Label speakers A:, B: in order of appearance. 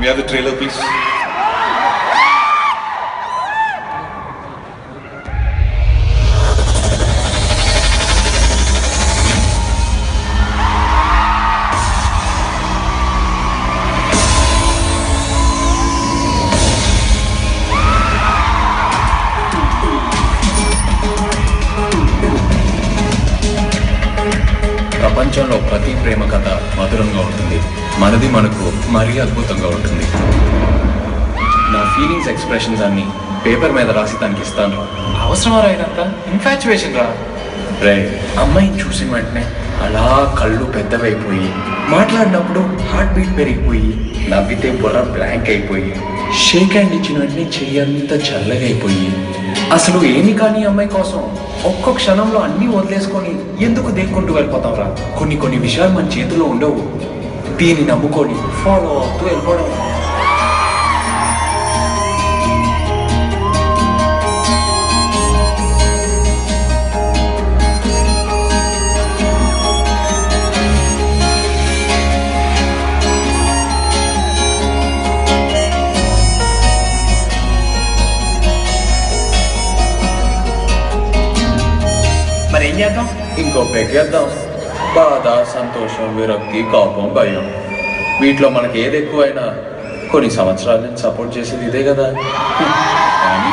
A: We have the trailer, please.
B: ప్రపంచంలో ప్రతి ప్రేమ కథ మధురంగా ఉంటుంది. మనది మనకు మరీ అద్భుతంగా ఉంటుంది. నా ఫీలింగ్స్ ఎక్స్ప్రెషన్స్ అన్ని పేపర్ మీద రాసి తనకి ఇస్తాను రా.
C: అవసరమా రాయినంత ఇన్ఫాచ్యువేషన్ రా.
B: రే, అమ్మాయిని చూసిన వెంటనే అలా కళ్ళు పెద్దవైపోయి, మాట్లాడినప్పుడు హార్ట్ బీట్ పెరిగిపోయి, నవ్వితే బుర్ర బ్లాంక్ అయిపోయి, షేక్ హ్యాండ్ ఇచ్చిన వెంటనే చెయ్యి అంతా చల్లగా అయిపోయి, అసలు ఏమి కానీ అమ్మాయి కోసం ఒక్కో క్షణంలో అన్నీ వదిలేసుకొని ఎందుకు దేక్కుంటూ వెళ్ళిపోతాం రా. కొన్ని విషయాలు మన చేతిలో ఉండవు. దీన్ని నమ్ముకొని ఫాలో అవుతూ వెళ్ళిపోవడం.
C: మరి ఏం చేద్దాం?
B: ఇంకో పెగ్గేద్దాం. బాధ, సంతోషం, విరక్తి, కోపం, భయం, వీటిలో మనకి ఏది ఎక్కువైనా కొన్ని సంవత్సరాల నుంచి సపోర్ట్ చేసేది ఇదే కదా. కానీ